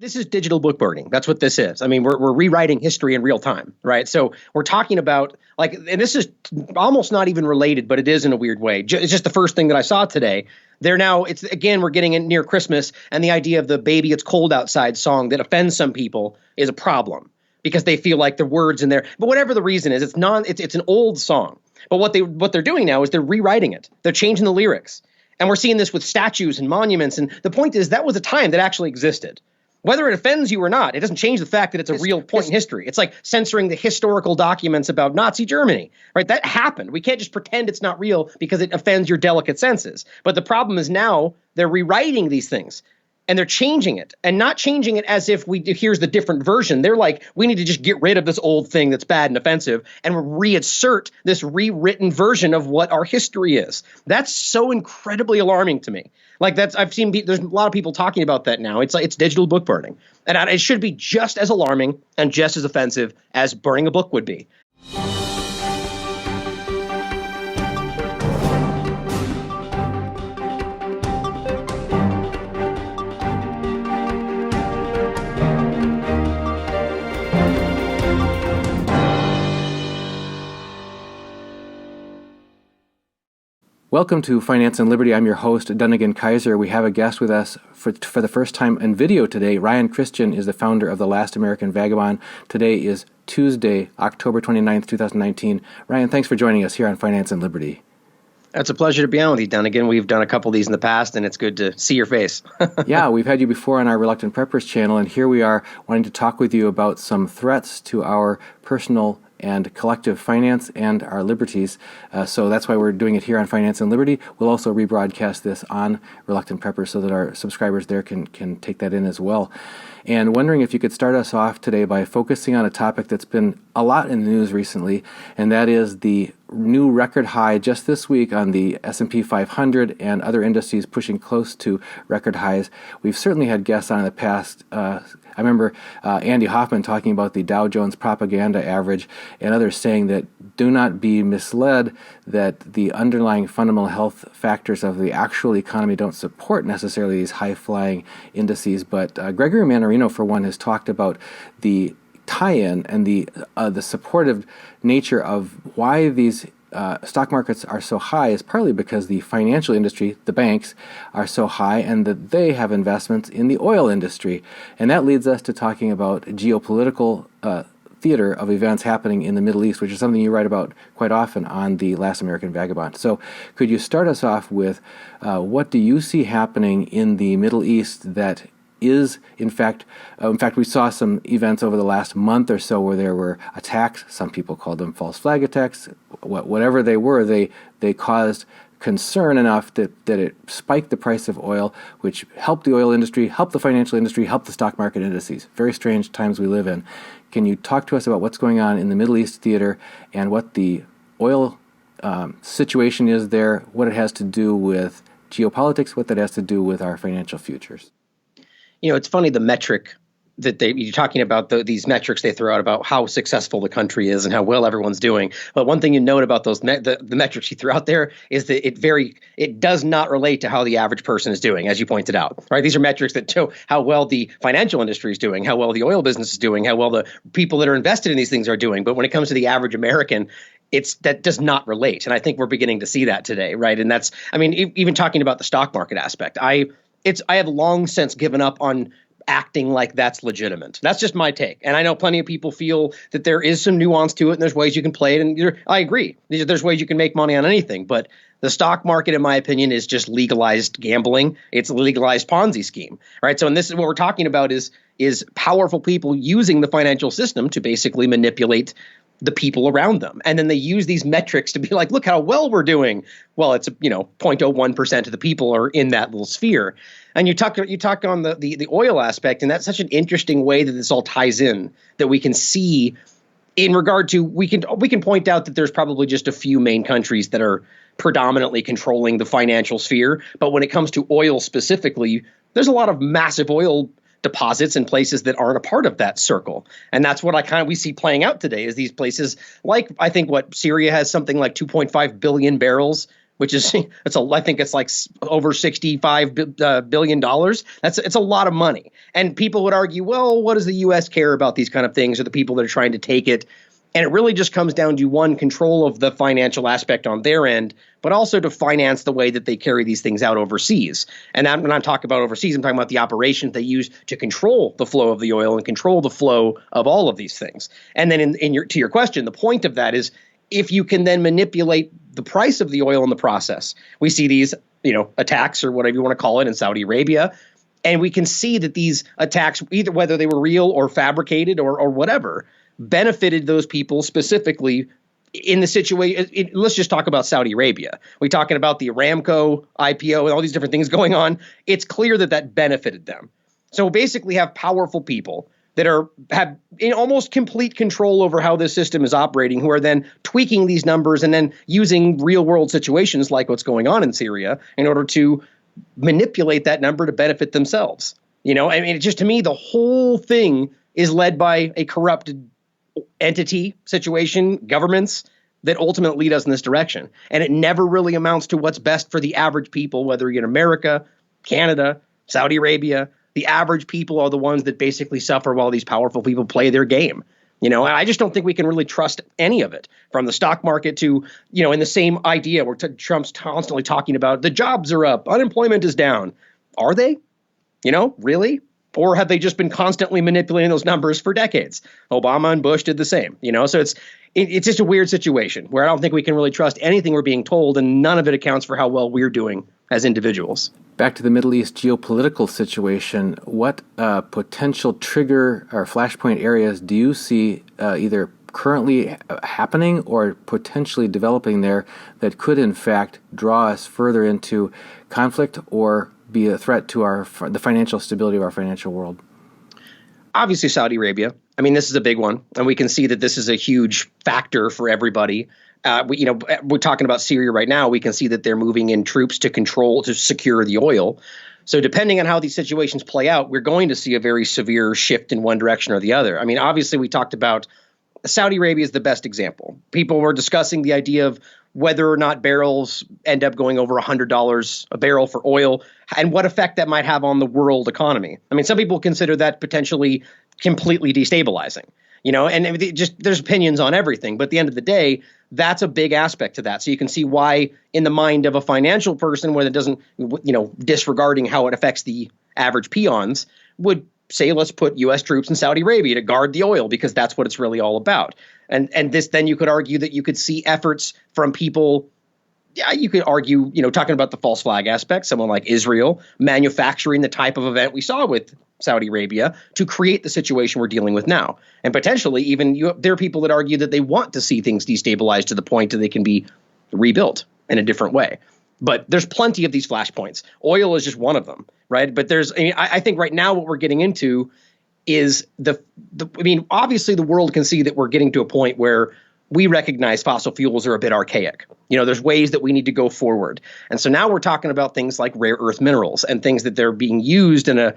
This is digital book burning. That's what this is. I mean, we're rewriting history in real time, right? So we're talking about like, and this is almost not even related, but it is in a weird way. It's just the first thing that I saw today. They're now, it's again, we're getting in near Christmas, and the idea of the "Baby It's Cold Outside" song that offends some people is a problem because they feel like the words in there. But whatever the reason is, it's an old song. But what they're doing now is they're rewriting it. They're changing the lyrics, and we're seeing this with statues and monuments. And the point is that was a time that actually existed. Whether it offends you or not, it doesn't change the fact that it's a real point in history. It's like censoring the historical documents about Nazi Germany, right? That happened. We can't just pretend it's not real because it offends your delicate senses. But the problem is now they're rewriting these things and they're changing it, and not changing it as if here's the different version. They're like, we need to just get rid of this old thing that's bad and offensive and reinsert this rewritten version of what our history is. That's so incredibly alarming to me. Like I've seen there's a lot of people talking about that now. It's like it's digital book burning, and it should be just as alarming and just as offensive as burning a book would be. Welcome to Finance and Liberty. I'm your host, Dunnigan Kaiser. We have a guest with us for the first time in video today. Ryan Cristian is the founder of the Last American Vagabond. Today is Tuesday, October 29th, 2019. Ryan, thanks for joining us here on Finance and Liberty. It's a pleasure to be on with you, Dunnigan. We've done a couple of these in the past, and it's good to see your face. Yeah, we've had you before on our Reluctant Preppers channel, and here we are wanting to talk with you about some threats to our personal and collective finance and our liberties. So that's why we're doing it here on Finance and Liberty. We'll also rebroadcast this on Reluctant Preppers so that our subscribers there can take that in as well. And wondering if you could start us off today by focusing on a topic that's been a lot in the news recently, and that is the new record high just this week on the S&P 500 and other indices pushing close to record highs. We've certainly had guests on in the past. I remember Andy Hoffman talking about the Dow Jones propaganda average and others saying that do not be misled that the underlying fundamental health factors of the actual economy don't support necessarily these high-flying indices. But Gregory Mannarino, for one, has talked about the tie-in and the supportive nature of why these stock markets are so high is partly because the financial industry, the banks, are so high and that they have investments in the oil industry. And that leads us to talking about geopolitical theater of events happening in the Middle East, which is something you write about quite often on the Last American Vagabond. So could you start us off with what do you see happening in the Middle East that is, in fact, we saw some events over the last month or so where there were attacks. Some people called them false flag attacks. Whatever they were, they caused concern enough that it spiked the price of oil, which helped the oil industry, helped the financial industry, helped the stock market indices. Very strange times we live in. Can you talk to us about what's going on in the Middle East theater and what the oil situation is there, what it has to do with geopolitics, what that has to do with our financial futures? You know, it's funny, the metric that you're talking about, these metrics they throw out about how successful the country is and how well everyone's doing. But one thing you note about those the metrics you threw out there is that it does not relate to how the average person is doing, as you pointed out, right? These are metrics that show how well the financial industry is doing, how well the oil business is doing, how well the people that are invested in these things are doing. But when it comes to the average American, that does not relate. And I think we're beginning to see that today, right? And that's, I mean, even talking about the stock market aspect, I have long since given up on acting like that's legitimate. That's just my take. And I know plenty of people feel that there is some nuance to it and there's ways you can play it. And I agree. There's ways you can make money on anything. But the stock market, in my opinion, is just legalized gambling. It's a legalized Ponzi scheme, right? So, and this is what we're talking about is powerful people using the financial system to basically manipulate the people around them. And then they use these metrics to be like, look how well we're doing. Well, it's 0.01% of the people are in that little sphere. And you talk on the oil aspect, and that's such an interesting way that this all ties in, that we can see in regard to, we can point out that there's probably just a few main countries that are predominantly controlling the financial sphere. But when it comes to oil specifically, there's a lot of massive oil deposits in places that aren't a part of that circle. And that's what we see playing out today is these places like, I think Syria has something like 2.5 billion barrels which is I think it's like over $65 billion. It's a lot of money. And people would argue, well, what does the U.S. care about these kind of things, or the people that are trying to take it? And it really just comes down to, one, control of the financial aspect on their end, but also to finance the way that they carry these things out overseas. And when I'm talking about overseas, I'm talking about the operations they use to control the flow of the oil and control the flow of all of these things. And then to your question, the point of that is, if you can then manipulate the price of the oil in the process. We see these, attacks, or whatever you want to call it, in Saudi Arabia. And we can see that these attacks, either whether they were real or fabricated or whatever, benefited those people specifically in the situation. Let's just talk about Saudi Arabia. We're talking about the Aramco IPO and all these different things going on. It's clear that benefited them. So basically have powerful people that have in almost complete control over how this system is operating, who are then tweaking these numbers and then using real world situations like what's going on in Syria in order to manipulate that number to benefit themselves. To me, the whole thing is led by a corrupted entity situation, governments that ultimately lead us in this direction. And it never really amounts to what's best for the average people, whether you're in America, Canada, Saudi Arabia. The average people are the ones that basically suffer while these powerful people play their game. And I just don't think we can really trust any of it, from the stock market to, in the same idea where Trump's constantly talking about the jobs are up, unemployment is down. Are they? Really? Or have they just been constantly manipulating those numbers for decades? Obama and Bush did the same, So it's just a weird situation where I don't think we can really trust anything we're being told, and none of it accounts for how well we're doing as individuals. Back to the Middle East geopolitical situation, what potential trigger or flashpoint areas do you see either currently happening or potentially developing there that could in fact draw us further into conflict or be a threat to the financial stability of our financial world? Obviously, Saudi Arabia. This is a big one, and we can see that this is a huge factor for everybody. We're talking about Syria right now. We can see that they're moving in troops to secure the oil. So depending on how these situations play out, we're going to see a very severe shift in one direction or the other. Obviously, we talked about Saudi Arabia is the best example. People were discussing the idea of whether or not barrels end up going over $100 a barrel for oil and what effect that might have on the world economy. Some people consider that potentially completely destabilizing, and there's opinions on everything. But at the end of the day, that's a big aspect to that. So you can see why in the mind of a financial person, where it doesn't, disregarding how it affects the average peons, would say, let's put U.S. troops in Saudi Arabia to guard the oil, because that's what it's really all about. And this, then you could argue that you could see efforts from people. Yeah, you could argue, talking about the false flag aspect, someone like Israel manufacturing the type of event we saw with Saudi Arabia to create the situation we're dealing with now. And potentially even there are people that argue that they want to see things destabilized to the point that they can be rebuilt in a different way. But there's plenty of these flashpoints. Oil is just one of them, right? But I think right now what we're getting into is obviously the world can see that we're getting to a point where we recognize fossil fuels are a bit archaic. There's ways that we need to go forward. And so now we're talking about things like rare earth minerals and things that they're being used in a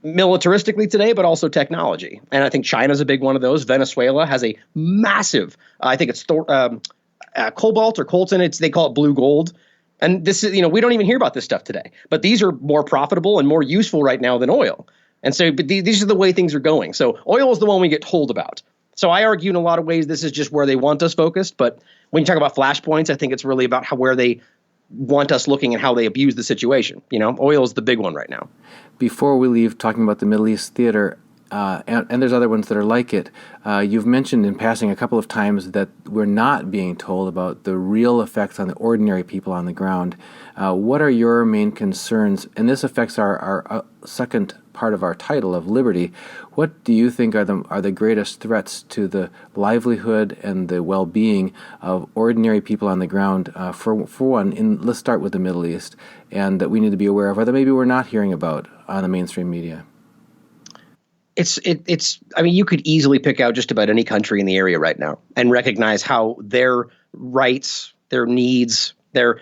militaristically today, but also technology. And I think China's a big one of those. Venezuela has a massive, I think it's cobalt or coltan. They call it blue gold. And this is, we don't even hear about this stuff today, but these are more profitable and more useful right now than oil. And so, but these are the way things are going. So oil is the one we get told about. So I argue in a lot of ways this is just where they want us focused. But when you talk about flashpoints, I think it's really about where they want us looking and how they abuse the situation. Oil is the big one right now. Before we leave talking about the Middle East theater, and there's other ones that are like it, you've mentioned in passing a couple of times that we're not being told about the real effects on the ordinary people on the ground. What are your main concerns? And this affects our second part of our title of liberty. What do you think are the greatest threats to the livelihood and the well-being of ordinary people on the ground? For one, let's start with the Middle East, and that we need to be aware of, or that maybe we're not hearing about on the mainstream media. You could easily pick out just about any country in the area right now and recognize how their rights, their needs, their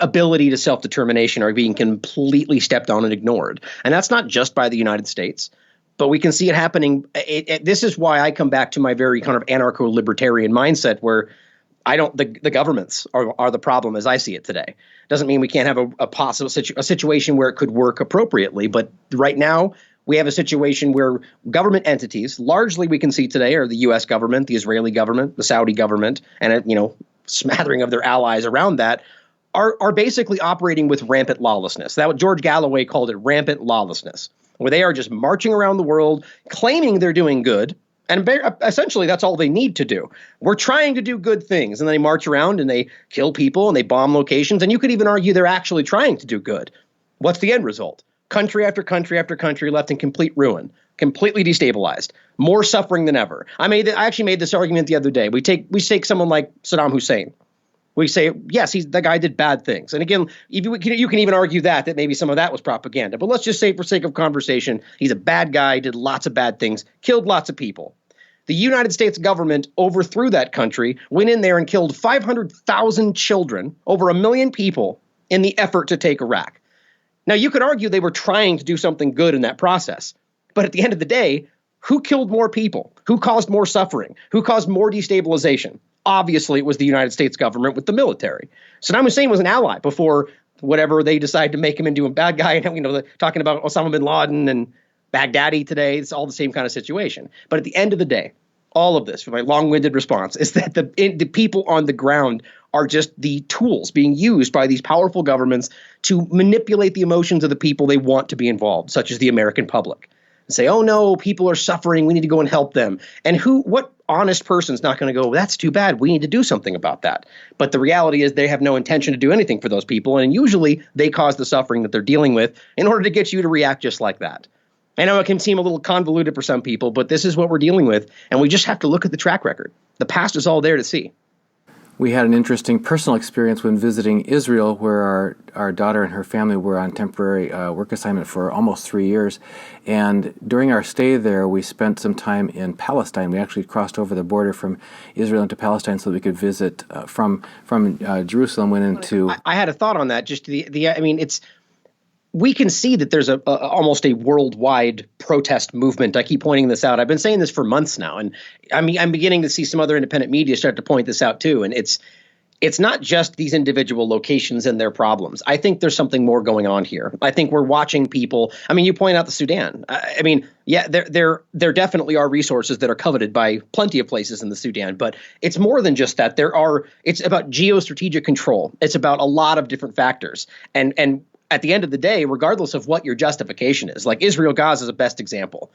ability to self-determination are being completely stepped on and ignored. And that's not just by the United States, but we can see it happening. This is why I come back to my very kind of anarcho-libertarian mindset, where I don't. The governments are the problem as I see it today. Doesn't mean we can't have a possible a situation where it could work appropriately, but right now we have a situation where government entities, largely we can see today, are the U.S. government, the Israeli government, the Saudi government, and a smattering of their allies around that, are basically operating with rampant lawlessness. That what George Galloway called it, rampant lawlessness, where they are just marching around the world, claiming they're doing good. And essentially, that's all they need to do. We're trying to do good things. And then they march around and they kill people and they bomb locations. And you could even argue they're actually trying to do good. What's the end result? Country after country after country left in complete ruin, completely destabilized, more suffering than ever. I actually made this argument the other day. We take someone like Saddam Hussein. We say, yes, the guy did bad things. And again, you can even argue that maybe some of that was propaganda. But let's just say, for sake of conversation, he's a bad guy, did lots of bad things, killed lots of people. The United States government overthrew that country, went in there and killed 500,000 children, over 1 million people, in the effort to take Iraq. Now, you could argue they were trying to do something good in that process. But at the end of the day, who killed more people? Who caused more suffering? Who caused more destabilization? Obviously, it was the United States government with the military. Saddam Hussein was an ally before whatever they decided to make him into a bad guy. And talking about Osama bin Laden and Baghdadi today, it's all the same kind of situation. But at the end of the day, all of this, for my long-winded response, is that the people on the ground are just the tools being used by these powerful governments to manipulate the emotions of the people they want to be involved, such as the American public. And say, oh no, people are suffering, we need to go and help them. And what honest person's not going to go, that's too bad, we need to do something about that. But the reality is they have no intention to do anything for those people, and usually they cause the suffering that they're dealing with in order to get you to react just like that. I know it can seem a little convoluted for some people, but this is what we're dealing with, and we just have to look at the track record. The past is all there to see. We had an interesting personal experience when visiting Israel, where our daughter and her family were on temporary work assignment for almost 3 years. And during our stay there, we spent some time in Palestine. We actually crossed over the border from Israel into Palestine so that we could visit from Jerusalem, went into... I had a thought on that. Just we can see that there's almost a worldwide protest movement. I keep pointing this out. I've been saying this for months now, and I'm beginning to see some other independent media start to point this out too. And it's not just these individual locations and their problems. I think there's something more going on here. I think we're watching people. You point out the Sudan. There definitely are resources that are coveted by plenty of places in the Sudan, but it's more than just that. It's about geostrategic control. It's about a lot of different factors, and at the end of the day, regardless of what your justification is, like Israel-Gaza is a best example.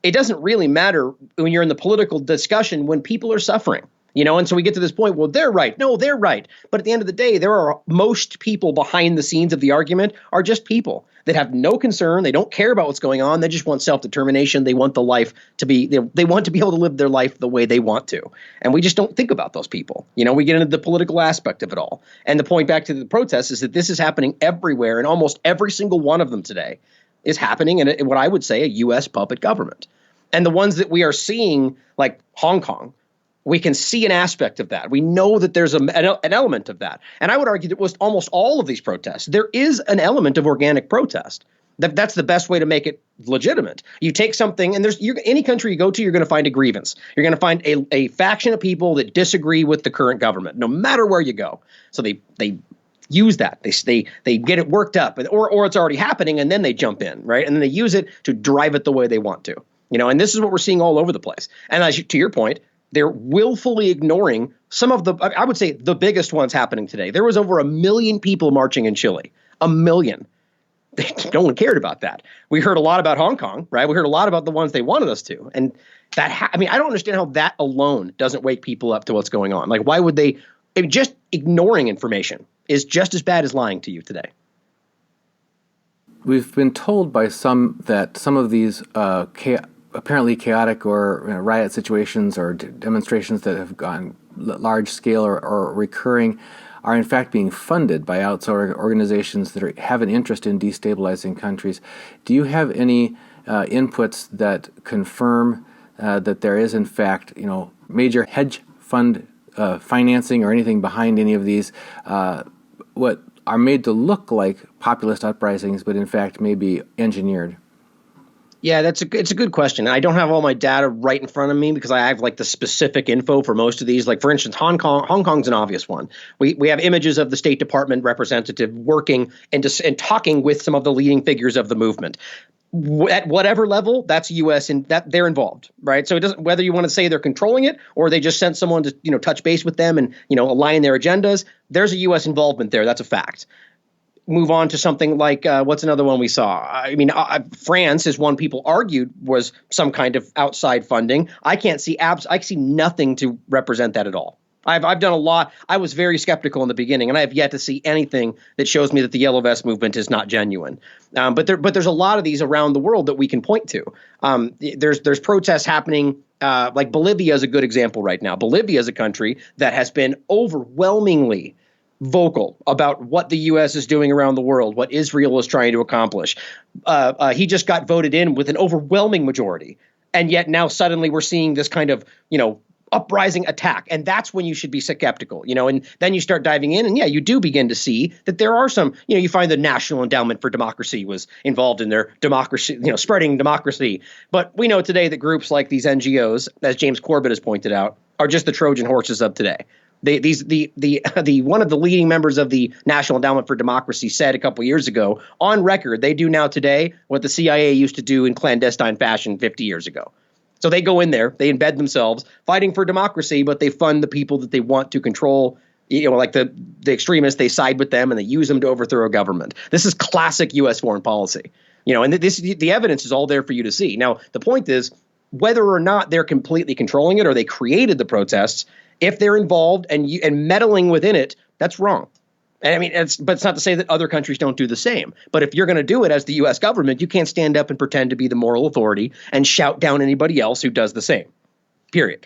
It doesn't really matter when you're in the political discussion when people are suffering, and so we get to this point, well, they're right. No, they're right. But at the end of the day, most people behind the scenes of the argument are just people that have no concern. They don't care about what's going on. They just want self-determination. They want the life to be, they want to be able to live their life the way they want to. And we just don't think about those people. We get into the political aspect of it all. And the point back to the protests is that this is happening everywhere, and almost every single one of them today is happening in what I would say a U.S. puppet government. And the ones that we are seeing, like Hong Kong, we can see an aspect of that. We know that there's an element of that. And I would argue that with almost all of these protests, there is an element of organic protest. That's the best way to make it legitimate. You take something, and any country you go to, you're going to find a grievance. You're going to find a faction of people that disagree with the current government, no matter where you go. So they use that. They get it worked up, or it's already happening, and then they jump in, right? And then they use it to drive it the way they want to. And this is what we're seeing all over the place. And to your point, they're willfully ignoring some of I would say the biggest ones happening today. There was over 1 million people marching in Chile. 1 million. No one cared about that. We heard a lot about Hong Kong, right? We heard a lot about the ones they wanted us to. And I don't understand how that alone doesn't wake people up to what's going on. Like, why would they? Just ignoring information is just as bad as lying to you today. We've been told by some that some of these apparently chaotic or riot situations or demonstrations that have gone large scale or recurring are in fact being funded by outside organizations that have an interest in destabilizing countries. Do you have any inputs that confirm that there is in fact, major hedge fund financing or anything behind any of these what are made to look like populist uprisings, but in fact may be engineered? Yeah, it's a good question. I don't have all my data right in front of me because I have like the specific info for most of these. Like for instance, Hong Kong's an obvious one. We have images of the State Department representative working and talking with some of the leading figures of the movement. At whatever level, that's U.S. and that they're involved, right? So it doesn't, whether you want to say they're controlling it or they just sent someone to touch base with them and align their agendas. There's a U.S. involvement there. That's a fact. Move on to something like what's another one we saw? I mean, France is one people argued was some kind of outside funding. I can't see I see nothing to represent that at all. I've done a lot. I was very skeptical in the beginning, and I have yet to see anything that shows me that the Yellow Vest movement is not genuine. But there's a lot of these around the world that we can point to. There's protests happening. Like Bolivia is a good example right now. Bolivia is a country that has been overwhelmingly vocal about what the U.S. is doing around the world, what Israel is trying to accomplish. He just got voted in with an overwhelming majority. And yet now suddenly we're seeing this kind of, uprising attack. And that's when you should be skeptical, and then you start diving in. And yeah, you do begin to see that there are some, you find the National Endowment for Democracy was involved in their democracy, spreading democracy. But we know today that groups like these NGOs, as James Corbett has pointed out, are just the Trojan horses of today. The one of the leading members of the National Endowment for Democracy said a couple years ago on record, they do now today what the CIA used to do in clandestine fashion 50 years ago. So they go in there, they embed themselves fighting for democracy, but they fund the people that they want to control. Like the extremists, they side with them and they use them to overthrow a government. This is classic U.S. foreign policy. And the evidence is all there for you to see. Now, the point is whether or not they're completely controlling it or they created the protests. If they're involved and meddling within it, that's wrong. And I mean, but it's not to say that other countries don't do the same. But if you're going to do it as the U.S. government, you can't stand up and pretend to be the moral authority and shout down anybody else who does the same. Period.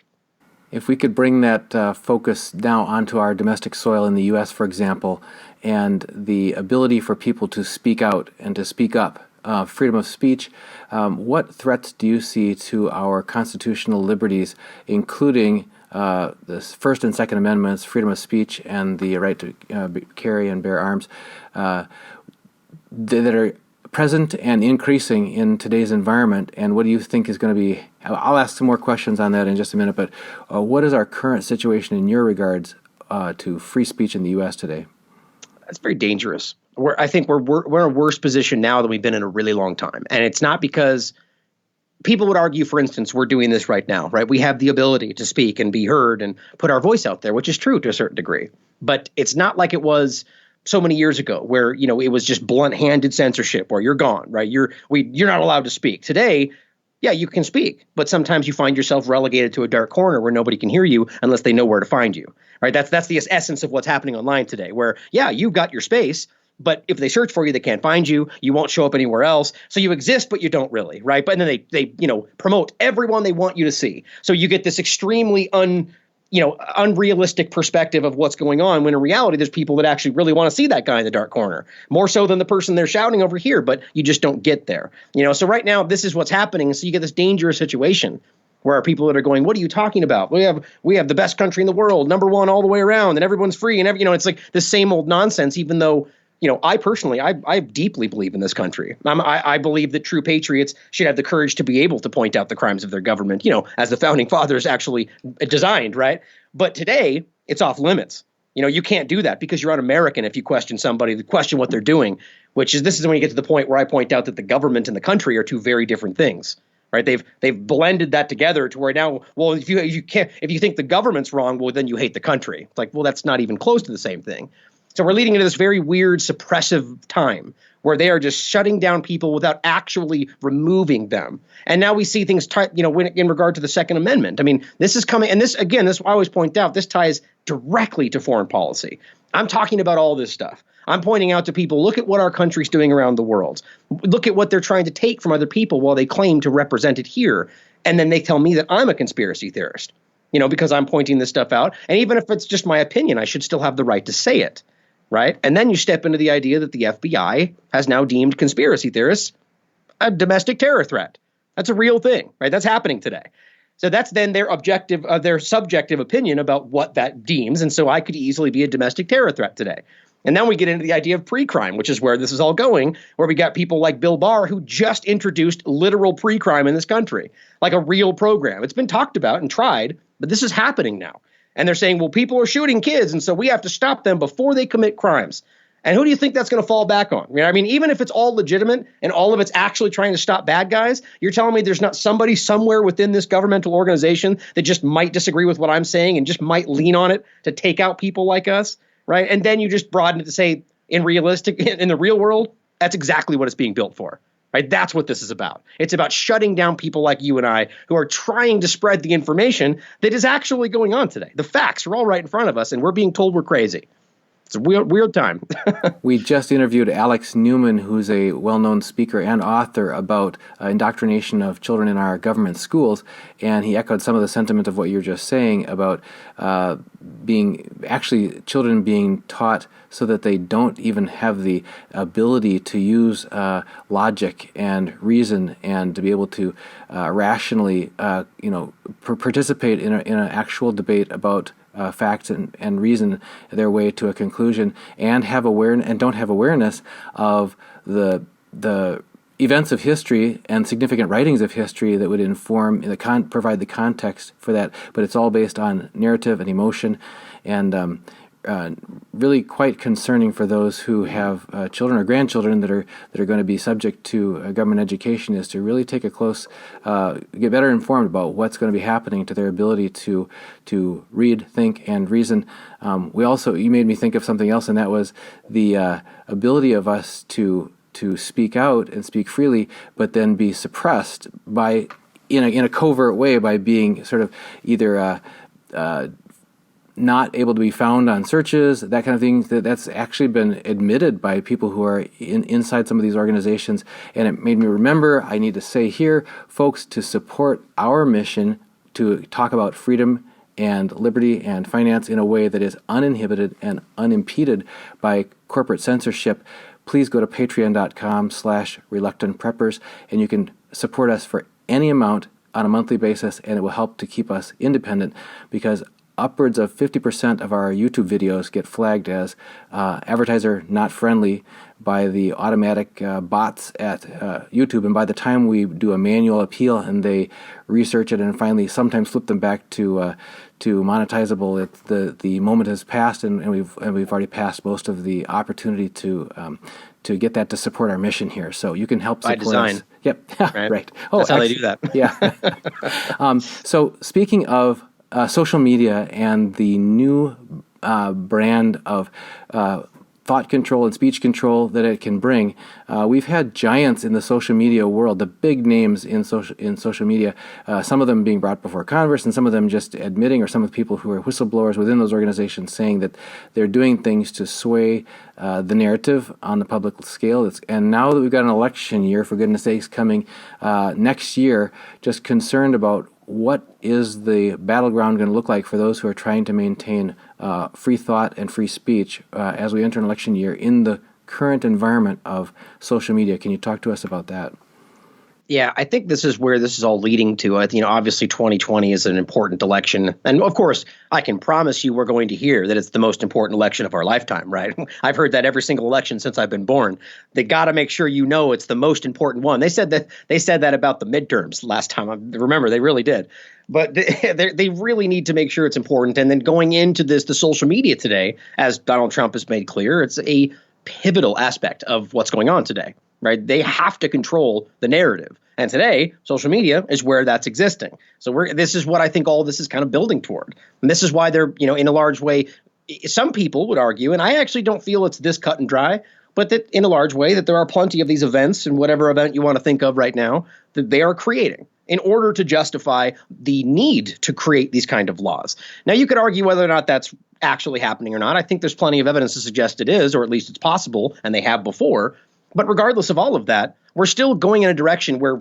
If we could bring that focus now onto our domestic soil in the U.S., for example, and the ability for people to speak out and to speak up, freedom of speech, what threats do you see to our constitutional liberties, including the First and Second Amendments, freedom of speech, and the right to carry and bear arms that are present and increasing in today's environment? And what do you think is going to be? I'll ask some more questions on that in just a minute, but what is our current situation in your regards to free speech in the U.S. today? That's very dangerous. I think we're in a worse position now than we've been in a really long time. And it's not because people would argue, for instance, we're doing this right now, right? We have the ability to speak and be heard and put our voice out there, which is true to a certain degree. But it's not like it was so many years ago where, it was just blunt-handed censorship where you're gone, right? You're not allowed to speak. Today, yeah, you can speak, but sometimes you find yourself relegated to a dark corner where nobody can hear you unless they know where to find you, right? That's the essence of what's happening online today where, yeah, you've got your space, but if they search for you, they can't find you. You won't show up anywhere else. So you exist, but you don't really, right? But then they promote everyone they want you to see. So you get this extremely unrealistic perspective of what's going on, when in reality, there's people that actually really want to see that guy in the dark corner, more so than the person they're shouting over here, but you just don't get there. So right now, this is what's happening. So you get this dangerous situation where people that are going, what are you talking about? We have the best country in the world, number one all the way around, and everyone's free. And it's like the same old nonsense, even though I personally, I deeply believe in this country. I believe that true patriots should have the courage to be able to point out the crimes of their government, as the founding fathers actually designed, right? But today, it's off limits. You can't do that because you're un-American if you question somebody, question what they're doing, this is when you get to the point where I point out that the government and the country are two very different things. Right? They've blended that together to where now, well, if you think the government's wrong, well, then you hate the country. It's like, well, that's not even close to the same thing. So we're leading into this very weird suppressive time where they are just shutting down people without actually removing them. And now we see things, in regard to the Second Amendment. I mean, this is coming. And this I always point out, this ties directly to foreign policy. I'm talking about all this stuff. I'm pointing out to people, look at what our country's doing around the world. Look at what they're trying to take from other people while they claim to represent it here. And then they tell me that I'm a conspiracy theorist, because I'm pointing this stuff out. And even if it's just my opinion, I should still have the right to say it. Right. And then you step into the idea that the FBI has now deemed conspiracy theorists a domestic terror threat. That's a real thing. Right. That's happening today. So that's then their subjective opinion about what that deems. And so I could easily be a domestic terror threat today. And then we get into the idea of pre-crime, which is where this is all going, where we got people like Bill Barr who just introduced literal pre-crime in this country, like a real program. It's been talked about and tried, but this is happening now. And they're saying, well, people are shooting kids, and so we have to stop them before they commit crimes. And who do you think that's going to fall back on? I mean, even if it's all legitimate and all of it's actually trying to stop bad guys, you're telling me there's not somebody somewhere within this governmental organization that just might disagree with what I'm saying and just might lean on it to take out people like us, right? And then you just broaden it to say, in the real world, that's exactly what it's being built for, right? That's what this is about. It's about shutting down people like you and I who are trying to spread the information that is actually going on today. The facts are all right in front of us, and we're being told we're crazy. It's a weird time. We just interviewed Alex Newman, who's a well-known speaker and author about indoctrination of children in our government schools, and he echoed some of the sentiment of what you're just saying about children being taught so that they don't even have the ability to use logic and reason and to be able to rationally, participate in an actual debate about facts and reason their way to a conclusion, and don't have awareness of the events of history and significant writings of history that would inform provide the context for that. But it's all based on narrative and emotion, and really quite concerning for those who have children or grandchildren that are going to be subject to government education, is to really take a close, get better informed about what's going to be happening to their ability to read, think, and reason. You made me think of something else, and that was the ability of us to speak out and speak freely, but then be suppressed by in a covert way by being sort of either not able to be found on searches, that kind of thing. That's actually been admitted by people who are inside some of these organizations. And it made me remember, I need to say here, folks, to support our mission to talk about freedom and liberty and finance in a way that is uninhibited and unimpeded by corporate censorship, please go to patreon.com/reluctantpreppers, and you can support us for any amount on a monthly basis, and it will help to keep us independent, because upwards of 50% of our YouTube videos get flagged as advertiser not friendly by the automatic bots at YouTube. And by the time we do a manual appeal and they research it and finally sometimes flip them back to monetizable, the moment has passed, and we've already passed most of the opportunity to get that to support our mission here. So you can help support by design. us. Yep, right. That's how they do that. Yeah. So speaking of social media and the new brand of thought control and speech control that it can bring, we've had giants in the social media world, the big names in social media, some of them being brought before Congress, and some of them just admitting, or some of the people who are whistleblowers within those organizations saying that they're doing things to sway the narrative on the public scale. And now that we've got an election year, for goodness sakes, coming next year, just concerned about what is the battleground going to look like for those who are trying to maintain free thought and free speech as we enter an election year in the current environment of social media. Can you talk to us about that? Yeah, I think this is where this is all leading to. Obviously 2020 is an important election. And of course, I can promise you we're going to hear that it's the most important election of our lifetime, right? I've heard that every single election since I've been born. They got to make sure it's the most important one. They said that about the midterms last time. Remember, they really did. But they really need to make sure it's important. And then going into the social media today, as Donald Trump has made clear, it's a pivotal aspect of what's going on today. Right? They have to control the narrative. And today, social media is where that's existing. So this is what I think all of this is kind of building toward. And this is why they're, in a large way, some people would argue, and I actually don't feel it's this cut and dry, but that in a large way that there are plenty of these events, and whatever event you want to think of right now, that they are creating in order to justify the need to create these kind of laws. Now, you could argue whether or not that's actually happening or not. I think there's plenty of evidence to suggest it is, or at least it's possible, and they have before. But regardless of all of that, we're still going in a direction where,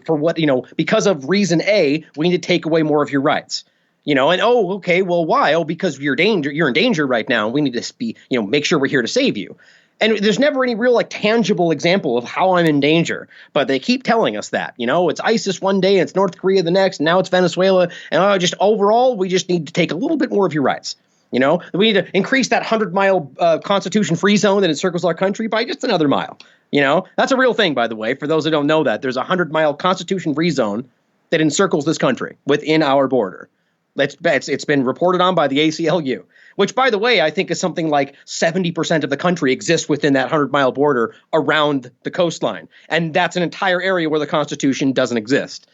because of reason A, we need to take away more of your rights. Okay, well, why? Oh, because you're in danger right now. We need to make sure we're here to save you. And there's never any real tangible example of how I'm in danger. But they keep telling us that, it's ISIS one day, and it's North Korea the next, and now it's Venezuela. And just overall, we just need to take a little bit more of your rights. We need to increase that 100-mile constitution-free zone that encircles our country by just another mile. That's a real thing, by the way. For those who don't know that, there's a 100-mile constitution-free zone that encircles this country within our border. It's been reported on by the ACLU, which, by the way, I think is something like 70% of the country exists within that 100-mile border around the coastline. And that's an entire area where the Constitution doesn't exist.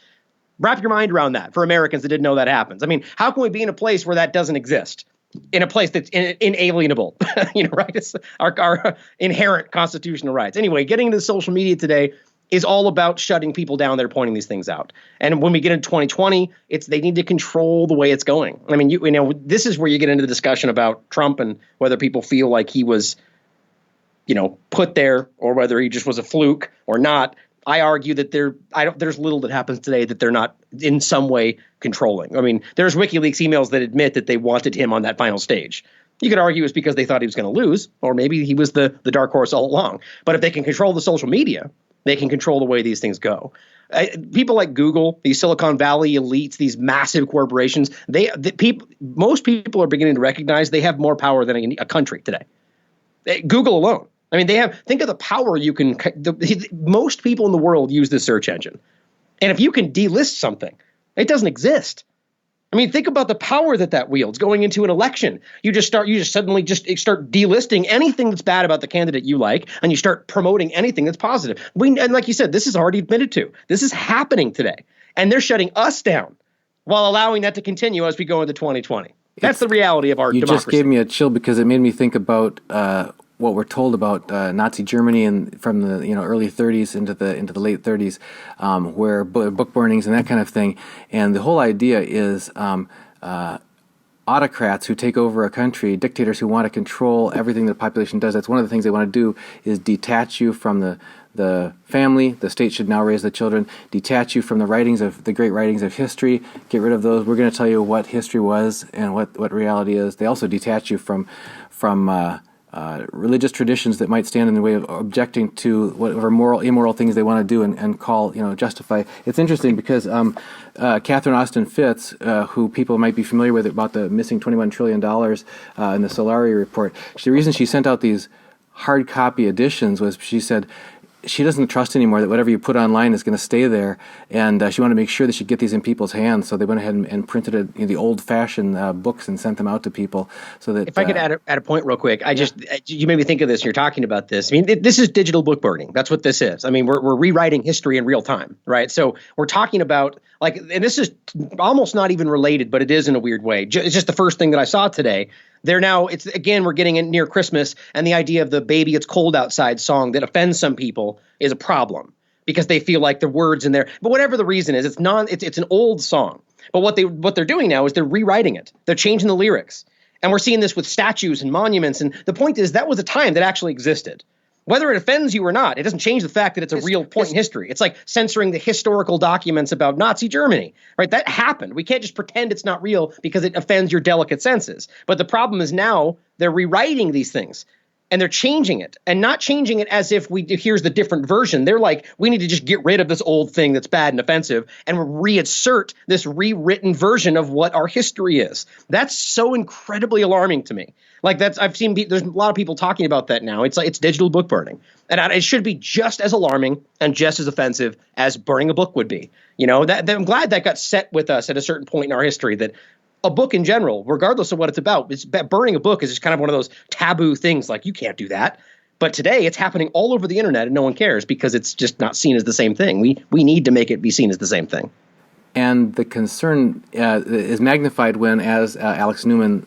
Wrap your mind around that for Americans that didn't know that happens. I mean, how can we be in a place where that doesn't exist? In a place that's inalienable, right? It's our inherent constitutional rights. Anyway, getting into social media today is all about shutting people down that are pointing these things out. And when we get into 2020, they need to control the way it's going. I mean, this is where you get into the discussion about Trump and whether people feel like he was, put there or whether he just was a fluke or not. I argue that there's little that happens today that they're not in some way controlling. I mean, there's WikiLeaks emails that admit that they wanted him on that final stage. You could argue it's because they thought he was going to lose, or maybe he was the dark horse all along. But if they can control the social media, they can control the way these things go. People like Google, these Silicon Valley elites, these massive corporations, most people are beginning to recognize they have more power than a country today. Google alone. I mean, think of the power you can. Most people in the world use this search engine. And if you can delist something, it doesn't exist. I mean, think about the power that wields going into an election. You just suddenly start delisting anything that's bad about the candidate you like, and you start promoting anything that's positive. And like you said, this is already admitted to. This is happening today. And they're shutting us down while allowing that to continue as we go into 2020. That's the reality of our democracy. You just gave me a chill because it made me think about what we're told about Nazi Germany and from the early 30s into the late 30s, where book burnings and that kind of thing. And the whole idea is autocrats who take over a country, dictators who want to control everything the population does. That's one of the things they want to do is detach you from the family. The state should now raise the children. Detach you from the great writings of history. Get rid of those. We're going to tell you what history was and what reality is. They also detach you from religious traditions that might stand in the way of objecting to whatever immoral things they want to do and call, justify. It's interesting because Catherine Austin Fitts, who people might be familiar with about the missing $21 trillion in the Solari report, the reason she sent out these hard copy editions was she said she doesn't trust anymore that whatever you put online is going to stay there, and she wanted to make sure that she get these in people's hands. So they went ahead and printed the old-fashioned books and sent them out to people. So that if I could add a point real quick, you made me think of this. You're talking about this. I mean, this is digital book burning. That's what this is. I mean, we're rewriting history in real time, right? So we're talking about and this is almost not even related, but it is in a weird way. It's just the first thing that I saw today. We're getting in near Christmas, and the idea of the "Baby It's Cold Outside" song that offends some people is a problem because they feel like the words in there. But whatever the reason is, it's an old song. But what they're doing now is they're rewriting it. They're changing the lyrics, and we're seeing this with statues and monuments. And the point is that was a time that actually existed. Whether it offends you or not, it doesn't change the fact that it's a real point in history. It's like censoring the historical documents about Nazi Germany, right? That happened. We can't just pretend it's not real because it offends your delicate senses. But the problem is now they're rewriting these things and they're changing it and not changing it as if here's the different version. They're like, we need to just get rid of this old thing that's bad and offensive and reinsert this rewritten version of what our history is. That's so incredibly alarming to me. I've seen there's a lot of people talking about that now. It's digital book burning, and it should be just as alarming and just as offensive as burning a book would be. I'm glad that got set with us at a certain point in our history that a book in general, regardless of what it's about, burning a book is just kind of one of those taboo things. Like you can't do that. But today it's happening all over the internet and no one cares because it's just not seen as the same thing. We need to make it be seen as the same thing. And the concern is magnified when, as Alex Newman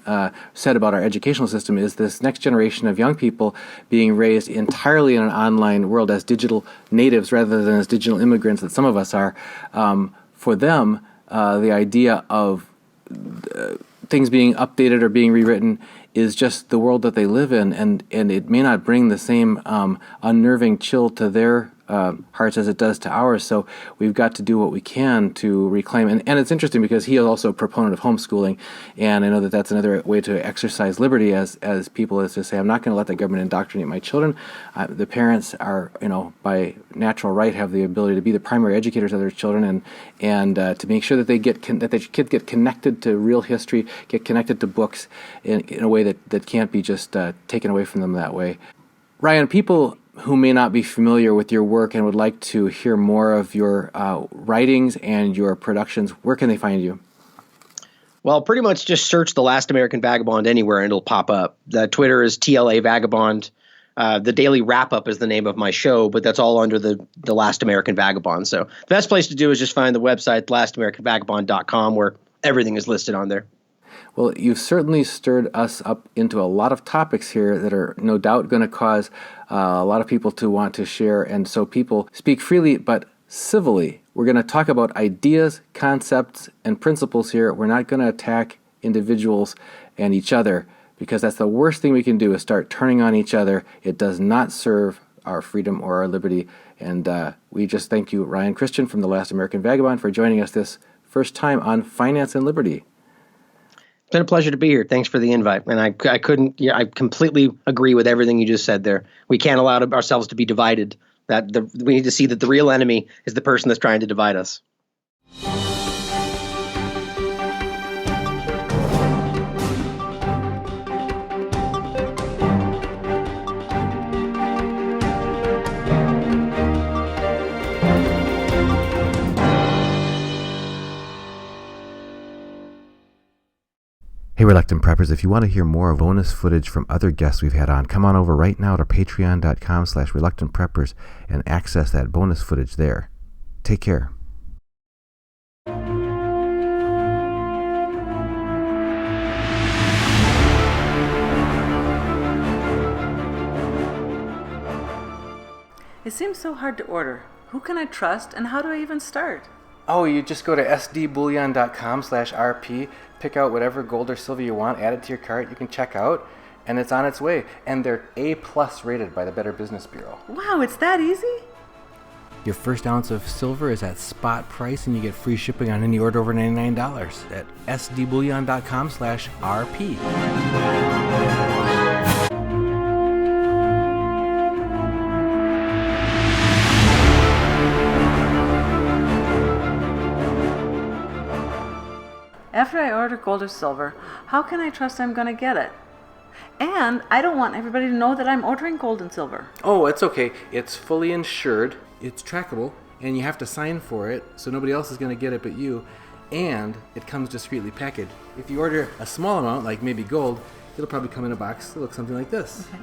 said about our educational system, is this next generation of young people being raised entirely in an online world as digital natives rather than as digital immigrants that some of us are. For them, the idea of things being updated or being rewritten is just the world that they live in, and it may not bring the same unnerving chill to their hearts as it does to ours. So we've got to do what we can to reclaim. And it's interesting because he is also a proponent of homeschooling, and I know that that's another way to exercise liberty as people, is to say, I'm not going to let the government indoctrinate my children. The parents are, by natural right, have the ability to be the primary educators of their children, and to make sure that they that their kids get connected to real history, get connected to books in a way that can't be just taken away from them that way. Ryan, people who may not be familiar with your work and would like to hear more of your writings and your productions, where can they find you? Well, pretty much just search The Last American Vagabond anywhere and it'll pop up. The Twitter is TLA Vagabond. The Daily Wrap-Up is the name of my show, but that's all under the Last American Vagabond. So the best place to do is just find the website, lastamericanvagabond.com, where everything is listed on there. Well, you've certainly stirred us up into a lot of topics here that are no doubt going to cause a lot of people to want to share. And so people speak freely but civilly. We're going to talk about ideas, concepts, and principles here. We're not going to attack individuals and each other, because that's the worst thing we can do, is start turning on each other. It does not serve our freedom or our liberty. And we just thank you, Ryan Cristian from The Last American Vagabond, for joining us this first time on Finance and Liberty. It's been a pleasure to be here. Thanks for the invite. And I completely agree with everything you just said there. We can't allow ourselves to be divided. We need to see that the real enemy is the person that's trying to divide us. Hey, Reluctant Preppers, if you want to hear more bonus footage from other guests we've had on, come on over right now to patreon.com/reluctantpreppers and access that bonus footage there. Take care. It seems so hard to order. Who can I trust, and how do I even start? Oh, you just go to sdbullion.com/rp, pick out whatever gold or silver you want, add it to your cart, you can check out, and it's on its way. And they're A+ rated by the Better Business Bureau. Wow, it's that easy? Your first ounce of silver is at spot price, and you get free shipping on any order over $99 at sdbullion.com/rp. After I order gold or silver, how can I trust I'm going to get it? And I don't want everybody to know that I'm ordering gold and silver. Oh, it's okay. It's fully insured, it's trackable, and you have to sign for it, so nobody else is going to get it but you, and it comes discreetly packaged. If you order a small amount, like maybe gold, it'll probably come in a box that looks something like this. Okay.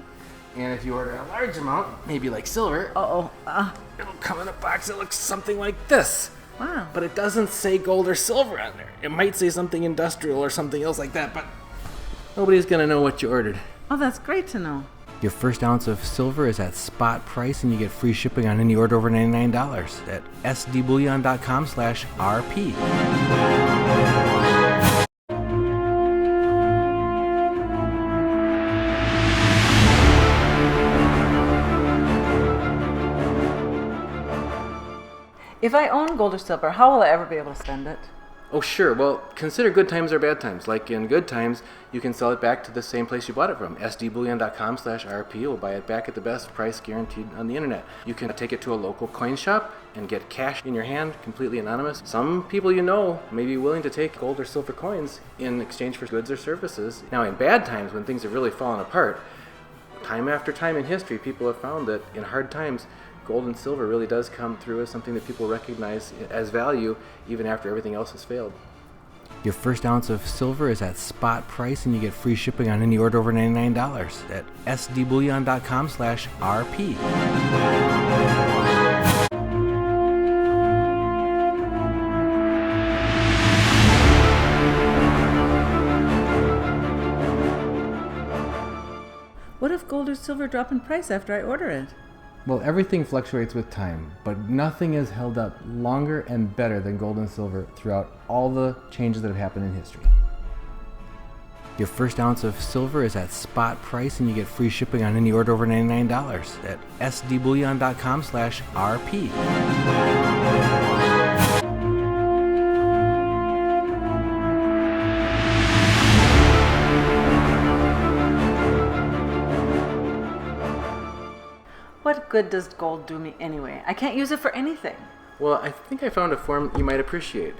And if you order a large amount, maybe like silver, it'll come in a box that looks something like this. Wow. But it doesn't say gold or silver on there. It might say something industrial or something else like that, but nobody's going to know what you ordered. Oh, that's great to know. Your first ounce of silver is at spot price, and you get free shipping on any order over $99 at sdbullion.com/rp. If I own gold or silver, how will I ever be able to spend it? Oh, sure. Well, consider good times or bad times. Like in good times, you can sell it back to the same place you bought it from. sdbullion.com/rp will buy it back at the best price guaranteed on the internet. You can take it to a local coin shop and get cash in your hand, completely anonymous. Some people you know may be willing to take gold or silver coins in exchange for goods or services. Now, in bad times, when things have really fallen apart, time after time in history, people have found that in hard times, gold and silver really does come through as something that people recognize as value even after everything else has failed. Your first ounce of silver is at spot price, and you get free shipping on any order over $99 at sdbullion.com/rp. What if gold or silver drop in price after I order it? Well, everything fluctuates with time, but nothing is held up longer and better than gold and silver throughout all the changes that have happened in history. Your first ounce of silver is at spot price, and you get free shipping on any order over $99 at sdbullion.com/RP. What good does gold do me anyway? I can't use it for anything. Well, I think I found a form you might appreciate.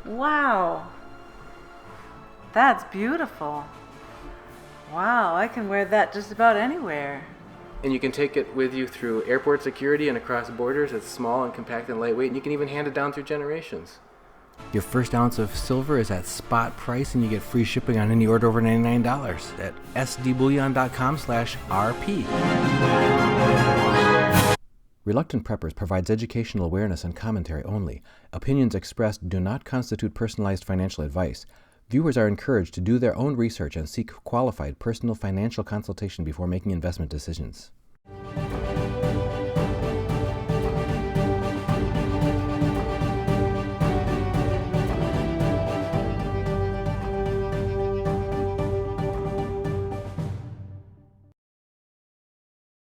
Wow. That's beautiful. Wow, I can wear that just about anywhere. And you can take it with you through airport security and across borders. It's small and compact and lightweight, and you can even hand it down through generations. Your first ounce of silver is at spot price, and you get free shipping on any order over $99 at sdbullion.com/RP. Reluctant Preppers provides educational awareness and commentary only. Opinions expressed do not constitute personalized financial advice. Viewers are encouraged to do their own research and seek qualified personal financial consultation before making investment decisions.